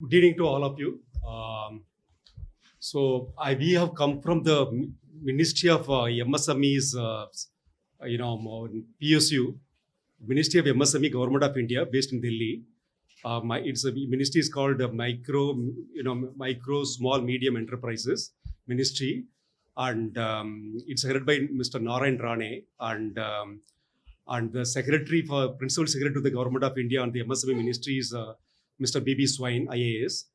Good evening to all of you. We have come from the Ministry of MSMEs, PSU, Ministry of MSME, Government of India, based in Delhi. It's a ministry is called Micro, Small, Medium Enterprises Ministry, and it's headed by Mr. Narayan Rane, and the Principal Secretary to the Government of India and the MSME Ministry is Mr. B.B. Swine, IAS.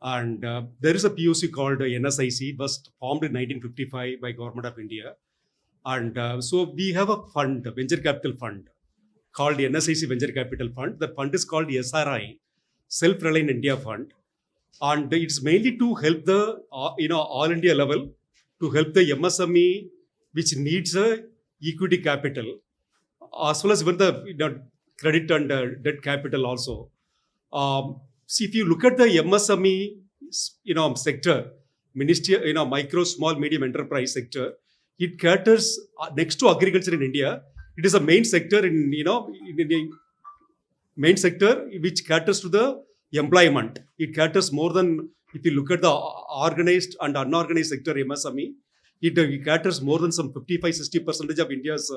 And there is a POC called NSIC. It was formed in 1955 by Government of India. And so we have a fund, a venture capital fund, called the NSIC Venture Capital Fund. The fund is called SRI, Self-Reliant India Fund. And it's mainly to help the, all India level, to help the MSME, which needs a equity capital, as well as even the credit and debt capital also. See, if you look at the MSME, sector, Ministry, micro, small, medium enterprise sector, it caters next to agriculture in India. It is a main sector in the main sector which caters to the employment. It caters more than, if you look at the organized and unorganized sector MSME, it caters more than some 55-60% of India's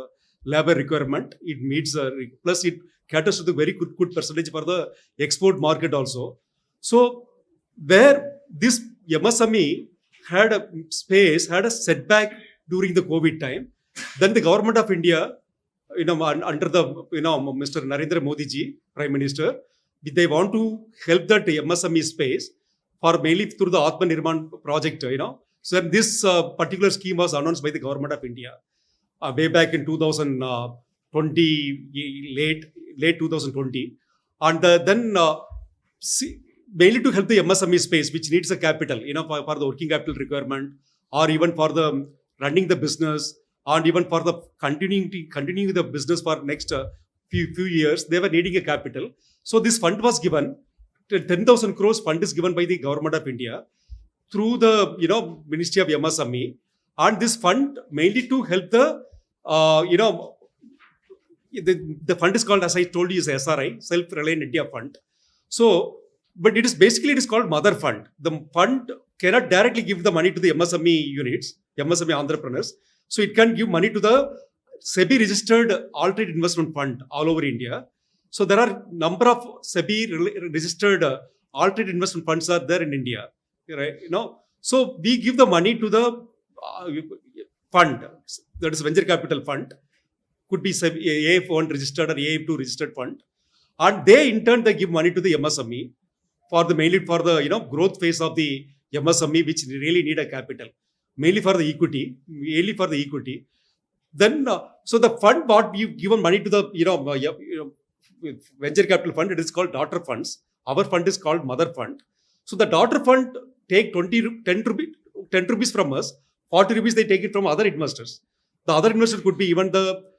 labor requirement. It meets plus it caters to the very good percentage for the export market also. So where this MSME had a setback during the COVID time, then the Government of India, under the Mr. Narendra Modi ji, Prime Minister, they want to help that MSME space for mainly through the Atmanirbhar project. So this particular scheme was announced by the Government of India way back in 2020, late 2020, and then mainly to help the MSME space, which needs a capital, for the working capital requirement, or even for the running the business, and even for the continuing the business for next few years, they were needing a capital. So this fund was given. 10,000 crores fund is given by the Government of India through the Ministry of MSME, and this fund mainly to help the the fund is called, as I told you, is SRI, Self-Reliant India Fund. So, but it is called Mother Fund. The fund cannot directly give the money to the MSME units, MSME entrepreneurs. So it can give money to the SEBI registered alternate investment fund all over India. So there are number of SEBI registered alternate investment funds are there in India, right? So we give the money to the fund, that is venture capital fund, could be AF1 registered or AF2 registered fund, and they in turn they give money to the MSME mainly for the growth phase of the MSME, which really need a capital, mainly for the equity. Then so the fund what you given money to the venture capital fund, it is called daughter funds. Our fund is called Mother Fund. So the daughter fund take 10 rupees from us, 40 rupees they take it from other investors. The other investors could be even the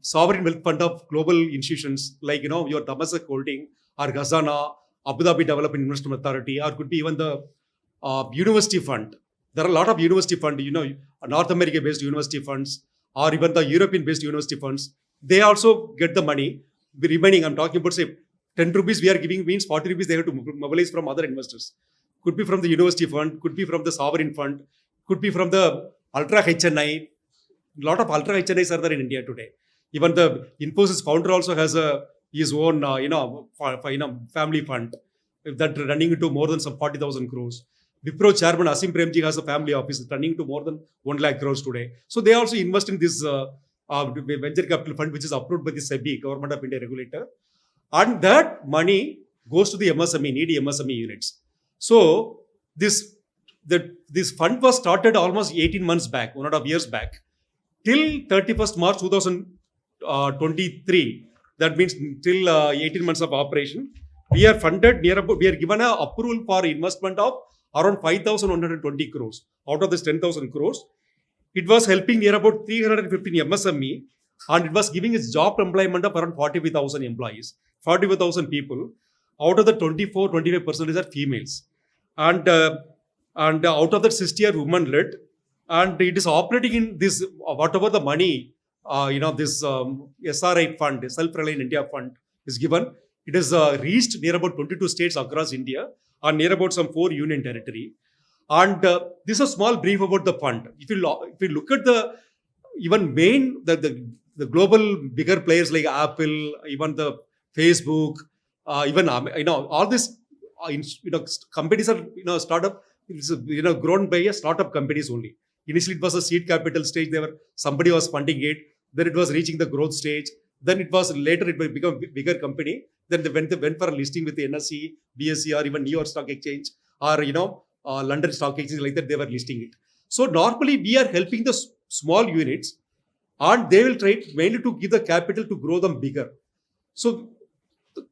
sovereign wealth fund of global institutions like your Temasek Holding or Ghazana, Abu Dhabi Development Investment Authority, or could be even the university fund. There are a lot of university fund, North America based university funds, or even the European based university funds. They also get the money. The remaining, I'm talking about, say, 10 rupees we are giving means 40 rupees they have to mobilize from other investors. Could be from the university fund, could be from the sovereign fund, could be from the ultra HNI. A lot of ultra HNIs are there in India today. Even the Infosys founder also has his own family fund that running into more than some 40,000 crores. Wipro chairman Asim Premji has a family office running to more than 1 lakh crores today. So they also invest in this venture capital fund, which is approved by the SEBI, Government of India regulator. And that money goes to the MSME, needy MSME units. So this fund was started almost 18 months back, 1.5 years back, till 31st March 2023. That means till 18 months of operation. We are funded we are given an approval for investment of around 5,120 crores. Out of this 10,000 crores, it was helping near about 315 MSME, and it was giving its job employment of around 45,000 employees, 45,000 people. Out of the 25% are females, and out of that 60 are women led, and it is operating in this whatever the money this SRI fund, Self-Reliant India Fund, is given. It has reached near about 22 states across India and near about some 4 union territory. And this is a small brief about the fund. If you look at the even main the global bigger players like Apple, even the Facebook, even all these companies are startup. It's grown by a startup companies only. Initially, it was a seed capital stage. Somebody was funding it. Then it was reaching the growth stage. Then it was later it become a bigger company. Then they went for a listing with the NSE, BSE, or even New York Stock Exchange, or London Stock Exchange, like that. They were listing it. So normally we are helping the small units, and they will try mainly to give the capital to grow them bigger. So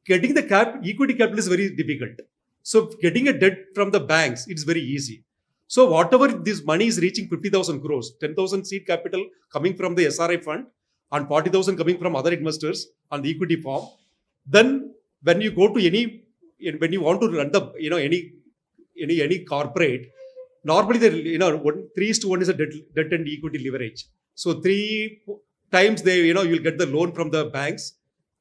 getting the equity capital is very difficult. So getting a debt from the banks, it's very easy. So whatever this money is reaching 50,000 crores, 10,000 seed capital coming from the SRI fund and 40,000 coming from other investors on the equity form. Then when you go to when you want to run the, any corporate, normally the, 3:1 is a debt and equity leverage. So 3 times you'll get the loan from the banks.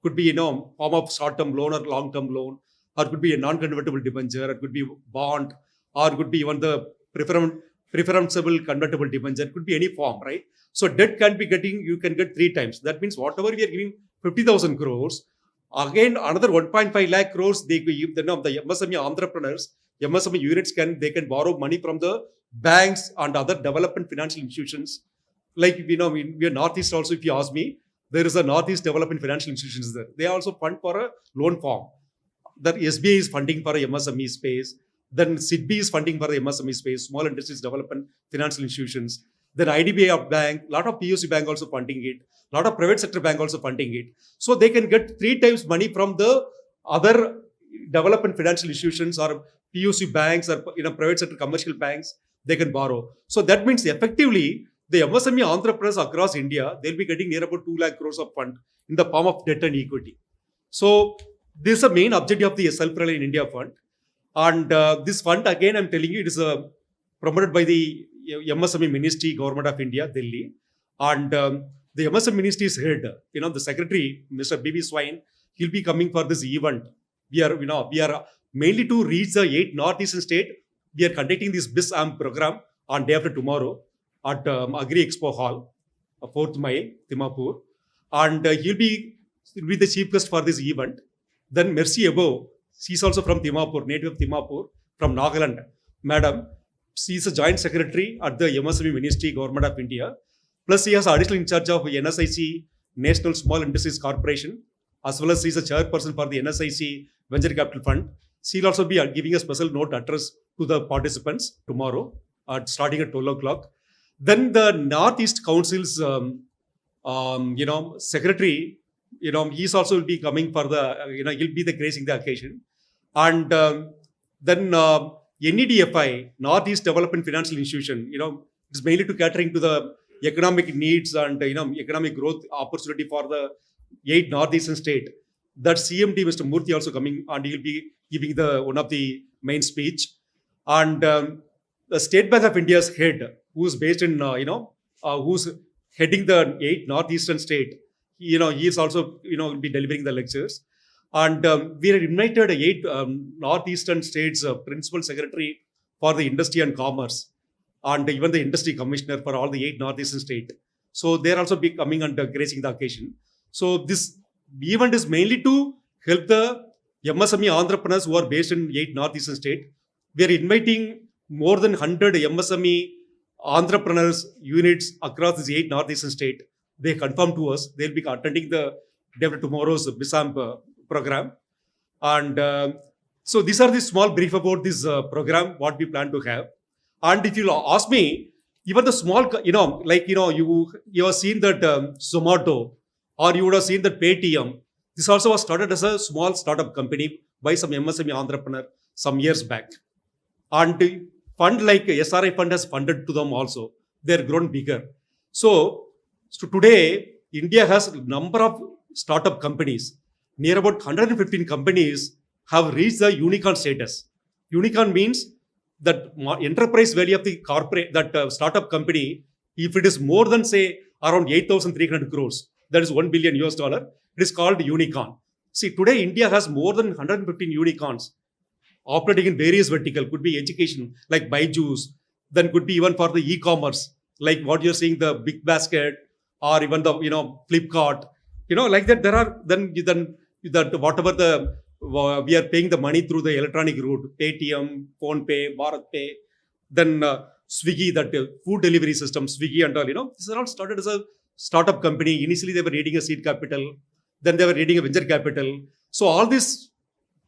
Could be, form of short-term loan or long-term loan, or could be a non-convertible debenture, it could be bond, or could be even the preferential convertible debenture. It could be any form, right? So debt you can get 3 times. That means whatever we are giving 50,000 crores, again another 1.5 lakh crores they give the MSME entrepreneurs, MSME units they can borrow money from the banks and other development financial institutions. Like we are Northeast also. If you ask me, there is a Northeast Development Financial Institutions there. They also fund for a loan form. The SBI is funding for a MSME space. Then SIDBI is funding for the MSME space, Small Industries Development Financial Institutions. Then IDBI Bank, a lot of POC bank also funding it. A lot of private sector bank also funding it. So they can get 3 times money from the other development financial institutions or POC banks or private sector commercial banks. They can borrow. So that means effectively, the MSME entrepreneurs across India, they'll be getting near about 2 lakh crores of fund in the form of debt and equity. So this is the main objective of the Self-Reliant India Fund. And this fund, again, I'm telling you, it is promoted by the MSME Ministry, Government of India, Delhi. And the MSME Ministry is head, the Secretary, Mr. B.B. Swine, he'll be coming for this event. We are mainly to reach the 8 Northeastern state. We are conducting this BizAmp program on day after tomorrow at Agri Expo Hall, 4th Mile, Dimapur. And he'll be the chief guest for this event. Then Mercy Abo, she's also from Dimapur, native of Dimapur, from Nagaland. Madam, she's a joint secretary at the MSME Ministry, Government of India. Plus, she has additional in charge of NSIC, National Small Industries Corporation, as well as she's a chairperson for the NSIC Venture Capital Fund. She'll also be giving a special note address to the participants tomorrow, starting at 12 o'clock. Then the Northeast Council's, secretary, he's also will be coming for the, he'll be gracing the occasion. And then NEDFI, Northeast Development Financial Institution, it's mainly to catering to the economic needs and, economic growth opportunity for the 8 Northeastern state. That CMD, Mr. Murthy, also coming, and he'll be giving one of the main speech. And the State Bank of India's head, who's based in, who's heading the 8 Northeastern state, he is also, will be delivering the lectures. And we are invited 8 Northeastern states principal secretary for the industry and commerce, and even the industry commissioner for all the 8 Northeastern state. So they're also be coming and gracing the occasion. So this event is mainly to help the MSME entrepreneurs who are based in 8 Northeastern state. We are inviting more than 100 MSME entrepreneurs units across these 8 Northeastern state. They confirmed to us they'll be attending the day after tomorrow's BizAmp program. And so these are the small brief about this program, what we plan to have. And if you ask me, even the small, you have seen that Zomato, or you would have seen that Paytm. This also was started as a small startup company by some MSME entrepreneur some years back. And the fund like SRI fund has funded to them also. They're grown bigger. So today, India has a number of startup companies. Near about 115 companies have reached the unicorn status. Unicorn means that enterprise value of the corporate, that startup company, if it is more than say around 8,300 crores, that is $1 billion, it is called unicorn. See, today India has more than 115 unicorns operating in various vertical. Could be education like Byju's, then could be even for the e-commerce, like what you're seeing, the Big Basket, or even the Flipkart. Like that. There are then that whatever the we are paying the money through the electronic route, Paytm, Phone Pay, Bharat Pay, then Swiggy, that food delivery system, Swiggy and all. These are all started as a startup company. Initially, they were raising a seed capital, then they were raising a venture capital. So all these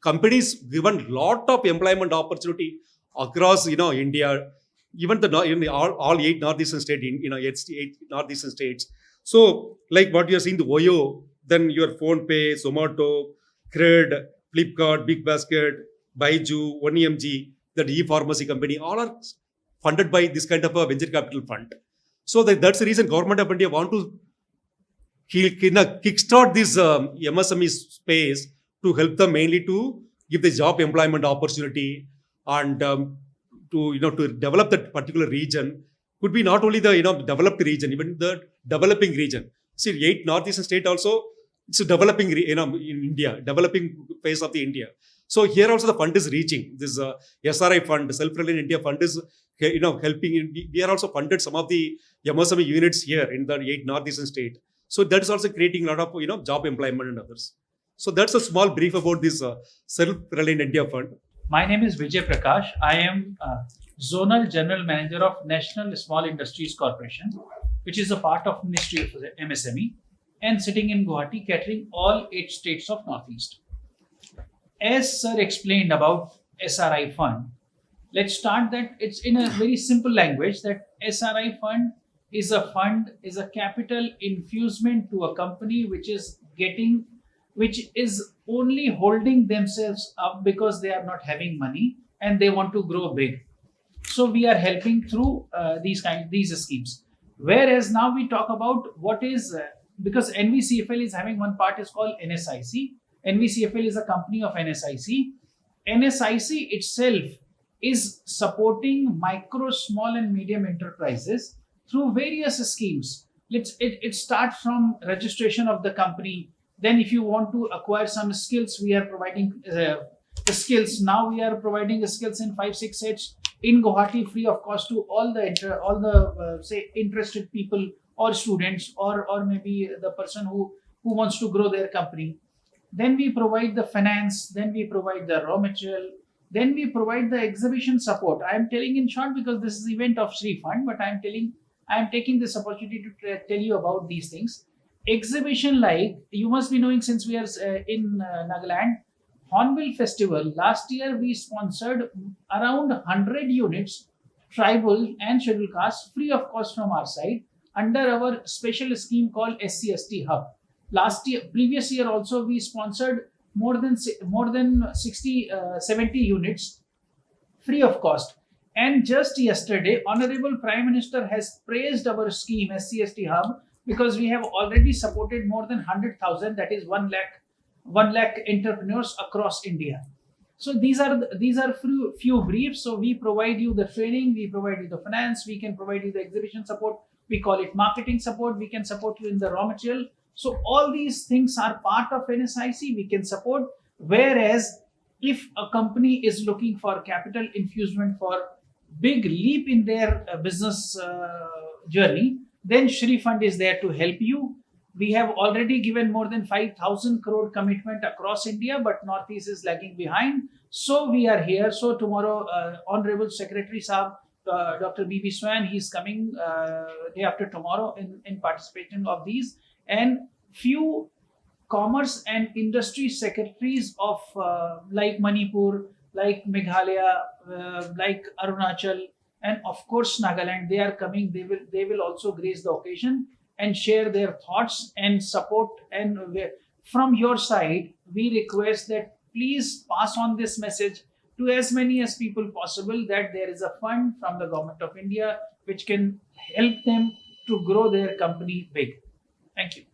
companies given lot of employment opportunity across India, even all eight northeastern states, eight northeastern states. So like what you are seeing, the Oyo, then your Phone Pay, Zomato, Cred, Flipkart, Big Basket, Baiju, 1EMG, that e-pharmacy company, all are funded by this kind of a venture capital fund. So that's the reason government of India want to kickstart this MSME space to help them mainly to give the job employment opportunity and to develop that particular region. Could be not only the developed region, even the developing region. See, 8 northeastern state also, it's a developing in India, developing phase of the India. So here also the fund is reaching this SRI fund, Self-Reliant India Fund is helping. We are also funded some of the MSME units here in the 8 northeastern state. So that is also creating a lot of job employment and others. So that's a small brief about this Self-Reliant India Fund. My name is Vijay Prakash. I am Zonal General Manager of National Small Industries Corporation, which is a part of Ministry of MSME, and sitting in Guwahati, catering all 8 states of Northeast. As Sir explained about SRI Fund, let's start that it's in a very simple language that SRI Fund is a capital infusement to a company which is only holding themselves up because they are not having money and they want to grow big. So we are helping through these schemes. Whereas now we talk about what is because NVCFL is having one part is called NSIC. NVCFL is a company of NSIC. NSIC itself is supporting micro, small and medium enterprises through various schemes. It starts from registration of the company. Then if you want to acquire some skills, we are providing the skills. Now we are providing the skills in 5-6 sets in Guwahati, free of cost to all the say interested people or students or maybe the person who wants to grow their company. Then we provide the finance, then we provide the raw material, then we provide the exhibition support. I am telling in short because this is the event of Shri Fund, but I am taking this opportunity to tell you about these things. Exhibition, like you must be knowing, since we are in Nagaland, Hornbill Festival. Last year we sponsored around 100 units, tribal and scheduled caste, free of cost from our side under our special scheme called SCST Hub. Previous year also we sponsored more than 70 units free of cost. And just yesterday, Honorable Prime Minister has praised our scheme SCST Hub because we have already supported more than 100,000, that is 1 lakh entrepreneurs across India. So these are few briefs. So we provide you the training, we provide you the finance, we can provide you the exhibition support. We call it marketing support. We can support you in the raw material. So all these things are part of NSIC. We can support. Whereas if a company is looking for capital infusement for big leap in their business journey, then Shri Fund is there to help you. We have already given more than 5,000 crore commitment across India, but Northeast is lagging behind. So we are here. So tomorrow, Honorable Secretary Saab, Dr. B.B. Swan, he is coming day after tomorrow in participation of these, and few commerce and industry secretaries of like Manipur, like Meghalaya, like Arunachal, and of course Nagaland. They are coming. They will also grace the occasion and share their thoughts and support. And from your side, we request that please pass on this message to as many as people possible that there is a fund from the Government of India which can help them to grow their company big. Thank you.